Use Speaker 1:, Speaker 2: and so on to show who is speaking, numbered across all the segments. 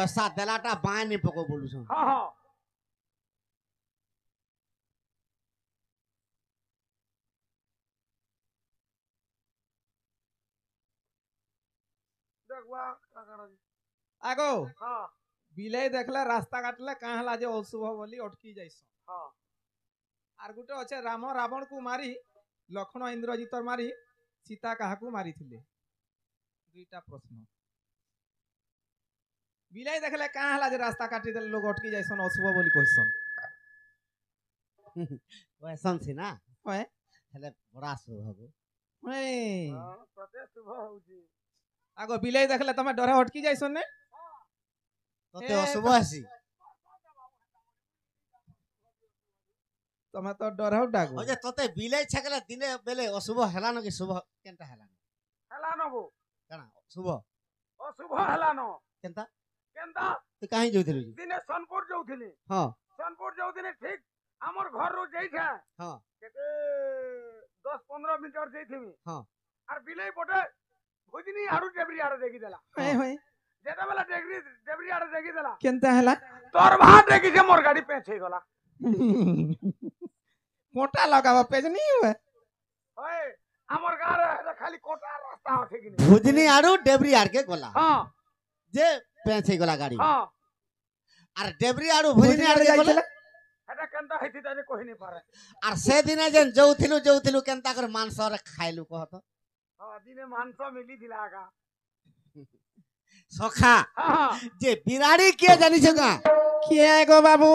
Speaker 1: पैसा देलाटा बाय नहीं पको बोलू छन
Speaker 2: हां हां देखवा का करा
Speaker 3: आगो
Speaker 2: हां
Speaker 3: बिलाई देखले रास्ता काटले कहाँ हला जे अशुभ बोली अटकी जाइस
Speaker 2: हां
Speaker 3: आर गुटे अच्छे राम रावण को मारी लक्ष्मण इंद्रजित मारी सीता काहाकू मारी थिले दुईटा प्रश्न बिलाई देखले कहाँ हला जे रास्ता काटी देले लोग अटकी जाइसन अशुभ बोली कहसन
Speaker 1: वैसन से ना
Speaker 3: होय
Speaker 1: हेले बड़ा शुभ हो
Speaker 3: होय
Speaker 2: हां प्रत्येक शुभ होउची
Speaker 3: आगो बिलाई देखले तमे डरे अटकी जाइसन ने
Speaker 1: तते अशुभ आसी
Speaker 3: तमे तो डर हो डागो
Speaker 1: हो जे तते बिलाई छकले दिने बेले अशुभ हेला न कि शुभ केनटा हेला
Speaker 2: हला नबो
Speaker 1: कना शुभ
Speaker 2: अशुभ हला न
Speaker 1: केनता
Speaker 2: केनता
Speaker 1: तू काहे जोथिलु
Speaker 2: दिने सोनपुर जाउथिली
Speaker 1: हां
Speaker 2: सोनपुर जाउथिली ठीक हमर घर रो जाई छे
Speaker 1: हां
Speaker 2: केते 10-15 मीटर जाईथिमी
Speaker 1: हां
Speaker 2: आर बिलाई पटे भुजनी आरु डेबरी आर देखि देला
Speaker 3: होय होय
Speaker 2: जेता बेला डेबरी आर देखि देला
Speaker 3: केनता हला
Speaker 2: तोर भात देखि जे मोर गाड़ी पेछे गला
Speaker 3: कोटा लगावा पेज नहीं हुए
Speaker 2: ओए हमर गार है खाली कोटा रास्ता हो ठीक नहीं
Speaker 1: भुजनी आरु डेबरी आर के गोला
Speaker 2: हां
Speaker 1: जे पेछे गोला गाड़ी
Speaker 2: हां
Speaker 1: आर डेबरी आरु भुजनी आर के गोला
Speaker 2: एटा केनता हेति ताने कहि नहीं पारे
Speaker 1: आर से दिने जेन जोथिलु केनता कर मांस रे खाइलु कहत
Speaker 2: हां दिने मांस मिली दिला का
Speaker 1: सखा
Speaker 2: हां
Speaker 1: जे बिराड़ी के जानि छगा
Speaker 3: किया गो बाबू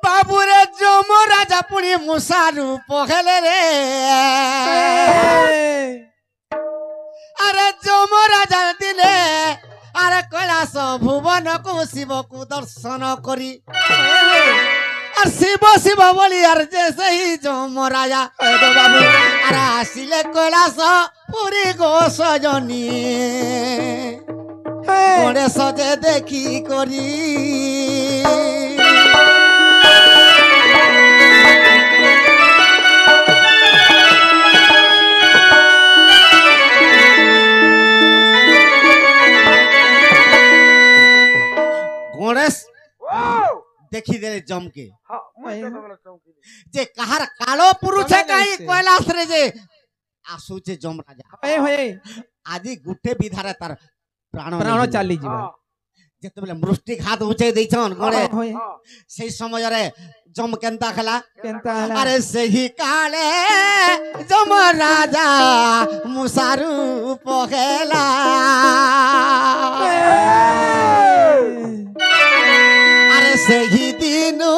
Speaker 1: बाबू रे जोमो राजा पुणी मुसारू पखेले रे अरे जोमो राजा दिले अरे कैलाश भुवन को शिव को दर्शन करी और शिव शिव बोली और जैसे ही जोमो राजा बाबू अरे आसिले कैलाश पूरी गो सजनी गणेश जे देखी करी गणेश देखी दे जम के
Speaker 2: हां मुई तो गला चौकी
Speaker 1: जे कहार कालो पुरुष है काई कैलाश रे जे आसु जे जम राजा
Speaker 3: होय होय
Speaker 1: आदि गुटे विधारे तार
Speaker 3: प्राण चाली जीवा
Speaker 1: जेते बेले मृष्टि घात उचे दैछन गणे
Speaker 3: होय
Speaker 1: सेही समय रे जम केनता खला
Speaker 3: केनता हला
Speaker 1: अरे सेही काले जम राजा मुसारू पखेला अरे सेही दिनु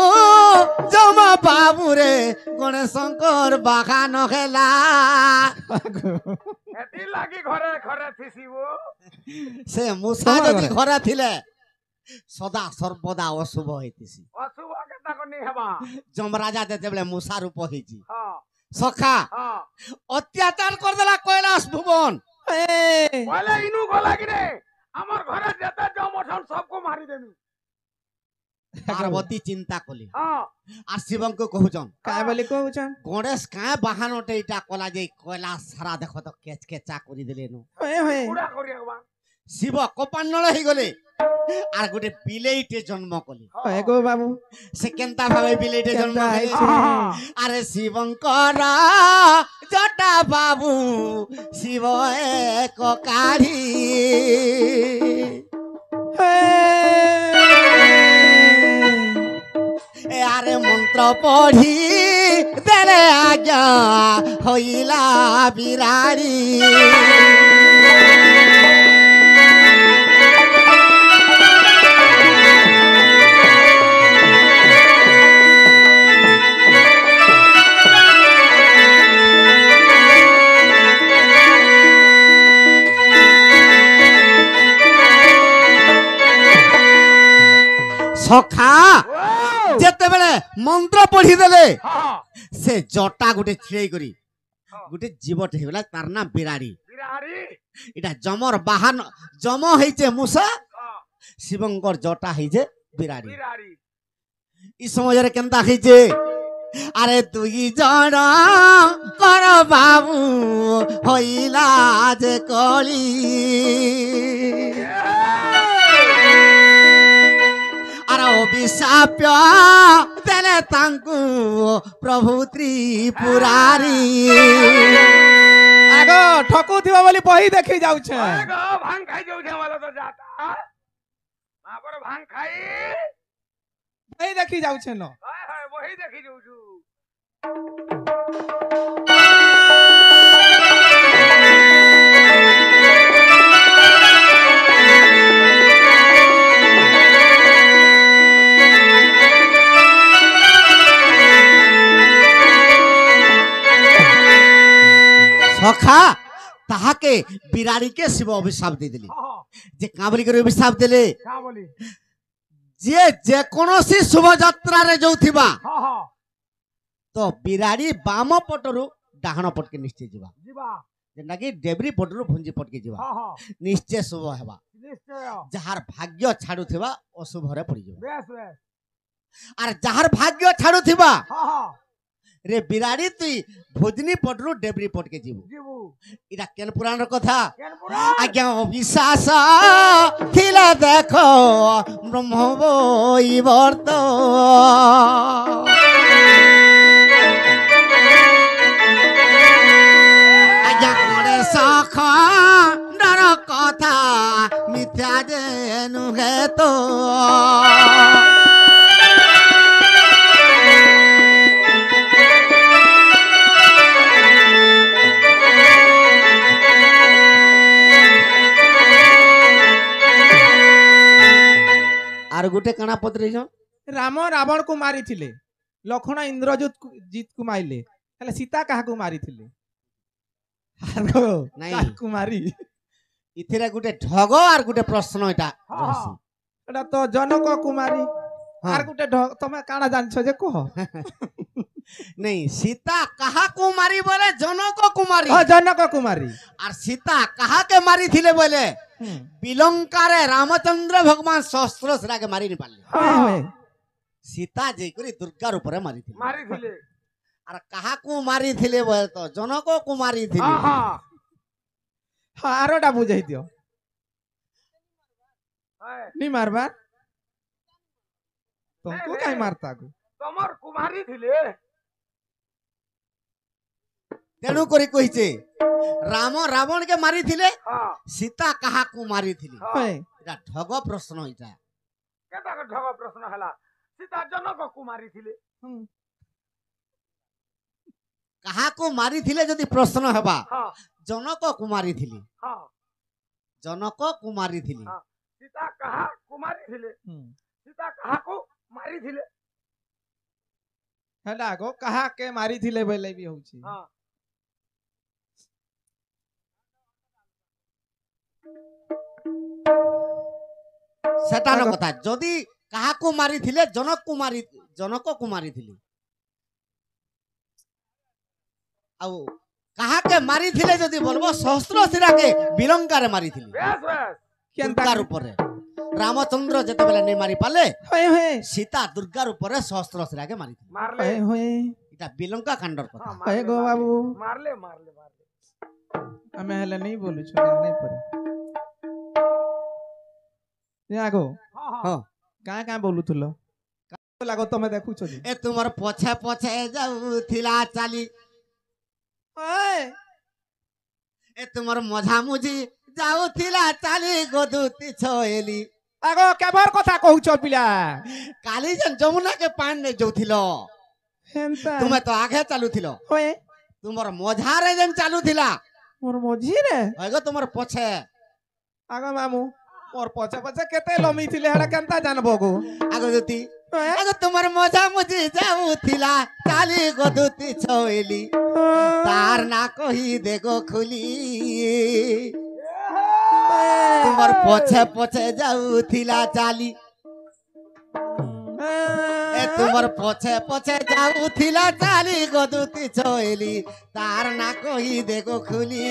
Speaker 1: जम बाबू रे गणेश शंकर बाखा नखेला
Speaker 2: हेति लागी घरे घरे थिसिबो
Speaker 1: से मुसा जदि घरे थिले सदा सर्वदा अशुभ होइतिसी
Speaker 2: अशुभ केता कोनी हेबा
Speaker 1: जम राजा देते बेले मुसा रूप होइची
Speaker 2: हां
Speaker 1: सखा
Speaker 2: हां
Speaker 1: अत्याचार कर देला कैलाश भुवन
Speaker 2: बोले इनु गला कि रे हमर घरे जेते जम उठन सबको मारी देमी
Speaker 1: पार्वती चिंता कली
Speaker 2: हां
Speaker 1: आ शिवं को कहउचन
Speaker 3: काय बोली कहउचन
Speaker 1: गणेश का बहानटे इटा कला जे कैलाश सारा देखो तो केच केचा करी देले नु
Speaker 3: होय होय
Speaker 2: पूरा करियाबा
Speaker 1: शिव कोपान्नल हे गले आर गुटे बिलेइटे जन्म कली
Speaker 3: होय गो बाबू
Speaker 1: से केनता भावे बिलेइटे जन्म
Speaker 3: केनता
Speaker 1: कली
Speaker 3: आइछे
Speaker 1: अरे शिवंकर जटा बाबू शिव एक काढ़ी ए आरे मंत्र पढ़ी देले आज्ञा होइला बिराड़ी सखा जेते बेले मंत्र पढ़ी देले से जटा गुटे छिड़ै करी गुटे जीवट हेला तार ना बिराड़ी इटा जमर बाहन जम हेचे मुसा शिवंकर जटा हेचे बिराड़ी इ समय रे केनता हेचे अरे दुई जण कर बाबू होइला जे कली ଅଭିଶାପ୍ୟ ଦେଲେ ତାଙ୍କୁ ପ୍ରଭୁ ତ୍ରିପୁରାରୀ।
Speaker 3: ଆଗ ଠକୁଥିବ ବୋଲି ବହି ଦେଖି ଯାଉଛେ।
Speaker 2: भांग खाई जाऊ वाला तो जाता वहां पर भांग खाई
Speaker 3: ବହି ଦେଖି ଯାଉଛେ ନ।
Speaker 2: हाय हाय वही देखी जाऊ छु।
Speaker 1: ସଖା ତାହାକେ ବିରାଡ଼ିକେ ଶିବ ଅଭିଶାପ ଦେଇଦେଲେ। ଯେ କାଁ ବୋଲି କରି ଅଭିଶାପ ଦେଲେ?
Speaker 2: क्या बोली
Speaker 1: ଯେ ଯେକୌଣସି ଶୋଭାଯାତ୍ରାରେ ଯାଉଥିବା
Speaker 2: हां हां
Speaker 1: ତ ବିରାଡ଼ି ବାମ ପଟରୁ ଡାହାଣ ପଟକେ ନିଶ୍ଚୟ ଯିବା,
Speaker 2: जीवा
Speaker 1: ଯେନ୍ଟାକି ଡେବ୍ରି ପଟରୁ ଭୁଞ୍ଜି ପଟକେ ଯିବା,
Speaker 2: हां हां
Speaker 1: ନିଶ୍ଚୟ ଶୁଭ ହେବା।
Speaker 2: निश्चय
Speaker 1: ଯାହାର ଭାଗ୍ୟ ଛାଡୁଥିବା ଅଶୁଭରେ ପଡିଯିବ,
Speaker 2: बेस बेस
Speaker 1: ଆର ଯାହାର ଭାଗ୍ୟ ଛାଡୁଥିବା
Speaker 2: हां हां
Speaker 1: ରେ ବିରାଡ଼ି ତୁଇ ଭୁଜନି ପଟରୁ ଡେବ୍ରି ପଟକେ ଯିବୁ।
Speaker 2: जीवू
Speaker 1: ଏଇଟା କେନ୍ ପୁରାଣର କଥା?
Speaker 2: केन पुराण
Speaker 1: ଆଜ୍ଞା ଅବିଶ୍ୱାସ ଥିଲା ଦେଖ ବ୍ରହ୍ମ ବୈବର୍ତ। ଆଜ୍ଞା ଗଣେଶ ଖଣ୍ଡର କଥା ମିଥ୍ୟା ଯେ ନୁହେଁ ତ। আর গোটে কাଣା পত্রেছন?
Speaker 3: ରାମ ରାବଣକୁ ମାରିଥିଲେ, ଲକ୍ଷ୍ମଣ ଇନ୍ଦ୍ରଜିତକୁ ମାରିଲେ, ହେଲେ ସୀତା କାହାକୁ ମାରିଥିଲେ?
Speaker 1: ନାଇଁ।
Speaker 3: କାହାକୁ ମାରି?
Speaker 1: ইথিরে গোটে ঢগ আর গোটে প্রশ্ন এটা রহস্য।
Speaker 3: ଏଟା ତ ଜନକ କୁମାରୀ।
Speaker 1: ହଁ।
Speaker 3: আর ଗୋଟେ ତମେ କାଣା ଜାଣିଛ ଯେ କହ।
Speaker 1: নেই সীতা কাহাকু মারি বলে জনক কুমারী,
Speaker 3: ଜନକ কুমাରୀ।
Speaker 1: আর সীতা কাহাকে মারিছিলে বলে বিলঙ্কারে রামচন্দ্র ভগবান শস্ত্র সেটাকে মারি নি পারলে। সীতা যে করে দুর্গার উপরে মারিଥିଲେ,
Speaker 2: मारी थिले
Speaker 1: আর কাহাকু মারিଥିଲେ বলে তো জনক কুমারী ଥିଲେ।
Speaker 2: हां हां
Speaker 3: ହଁ ଆରଟା ବୁଝେଇ ଦିଅ।
Speaker 2: हाय
Speaker 3: ନି ମାରବାର ତମକୁ
Speaker 2: ନାଇଁ,
Speaker 3: କାଇଁ
Speaker 2: ନାଇଁ।
Speaker 3: ମାରତାକୁ?
Speaker 2: तमर कुमारी थिले
Speaker 1: তেণু করে কইছে রাম রাবণকে মারিଥିଲେ,
Speaker 2: हां
Speaker 1: সীতা কাহাকু মারিଥିଲେ।
Speaker 3: ହଏ।
Speaker 1: এটা ঢগ প্রশ্ন এটা।
Speaker 2: केता के ढग प्रश्न हला सीता जनक कुमारी थिले
Speaker 3: ହୁଁ।
Speaker 1: কাহাকু মারিଥିଲେ যদি প্রশ্ন হেবা,
Speaker 2: हां
Speaker 1: জনক কুমারী ଥିଲେ,
Speaker 2: हां
Speaker 1: জনক কুমারী ଥିଲେ।
Speaker 2: हां सीता कहा कुमारी थिले
Speaker 3: ହୁଁ।
Speaker 2: सीता कहा को मारी थिले
Speaker 3: ହେଲା ଗୋ କାହାକେ ମାରିଥିଲେ ବୋଇଲେ ବି ହଉଛି।
Speaker 2: हां
Speaker 1: সেটা ন কথা। যদি কাহাকু মারিଥିଲେ জনক কুমারী ଥିଲେ, ଆଉ কাহাকে মারিଥିଲେ যদি বলবো সহস্র শিরাকে বিলঙ্কারে মারিଥିଲେ
Speaker 2: बेस बेस
Speaker 3: କେନ୍ତା
Speaker 1: দুর্গার উপরে। রামচন্দ্র যেতেবেলে নেই মারি পালে,
Speaker 3: ହଏ ହଏ
Speaker 1: সীতা দুর্গার উপরে সহস্র শিরাকে মারিଥିଲେ।
Speaker 2: मारले
Speaker 3: ହଏ ହଏ।
Speaker 1: এটা বিলঙ্কা কাণ্ডর কথা।
Speaker 2: हां
Speaker 3: ହଏ ଗୋ ବାବୁ
Speaker 2: मारले मारले मारले
Speaker 3: ଆମେ ହେଲେ ନେଇ ବୋଲୁଛୁ ନାଇଁ ପରେ। ଆଗୋ
Speaker 2: हां हां
Speaker 1: ହଁ
Speaker 3: କାଁ କାଁ ବୋଲୁଥିଲ? ଲାଗो ତମେ ଦେଖୁଛ ଯେ।
Speaker 1: এ তোমার পছে পছে যাউথিলা চালি,
Speaker 3: ହଏ।
Speaker 1: এ তোমার মঝামুঝি যাউথিলা চালি গদুতি ছয়েলি।
Speaker 3: ଆଗୋ କେବର କଥା କହୁଛ ପିଲା।
Speaker 1: কালি যেন যমুনাকে পানি নেই যাউথিল,
Speaker 3: ହେନ୍ତା
Speaker 1: তুমি তো আগে চালুথিল।
Speaker 3: ହଏ।
Speaker 1: তোমার মঝারে যেন চালুথিলা,
Speaker 3: ମୋର ମଝିରେ
Speaker 1: হয়গো তোমার পছে।
Speaker 3: ଆଗ ମାମୁ ମୋର ପଛେ ପଛେ କେତେ ଲମି ଥିଲେ ହେଟା କେନ୍ତା ଜାଣବ ଗୋ?
Speaker 1: আগে যদি
Speaker 3: ହଏ।
Speaker 1: আগে তোমার মঝামুঝি যাউথিলা চালি গদুতি ছয়েলি, তার না কহি দেখো খুলি। তোমার পছে পছে যাউথিলা চালি, এ তোমার পছে পছে যাউথিলা চালি গদুতি ছয়েলি, তার না কহি দেখো খুলি।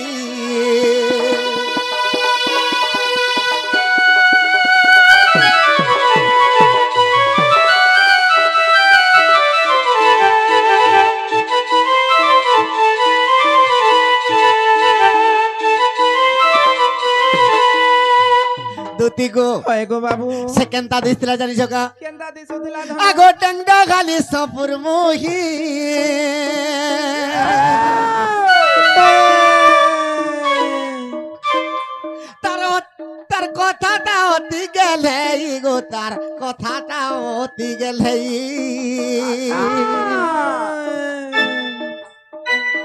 Speaker 1: অতি গো
Speaker 3: হয় গো বাবু
Speaker 1: সে কেনতা দিছিল জানিছ কা
Speaker 3: কেন্দা দিশুଥିଲା
Speaker 1: আগো টাঙ্গা খালি সপুর মোহি তার তার কথাটা অতি গেলে গো তার কথাটা অতি গেলে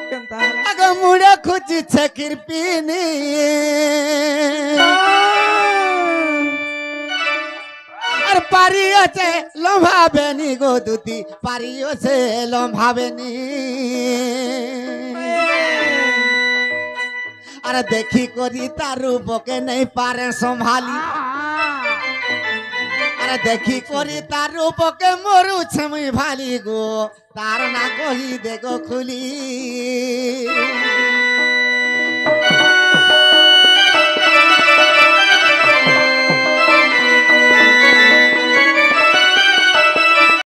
Speaker 3: কেনতা
Speaker 1: আগো মুড়ে খুঁজিছে কৃপিনি আর পারিয়েছে লম্ভাবেনি গো দুতি পারিয়েছে লম্ভাবেনি আর দেখি করি তার রূপকে নেই পারে সম্ভালি আরে দেখি করি তার রূপকে মরুছে মুই ভালি গো তার না কহি দেখো খুলি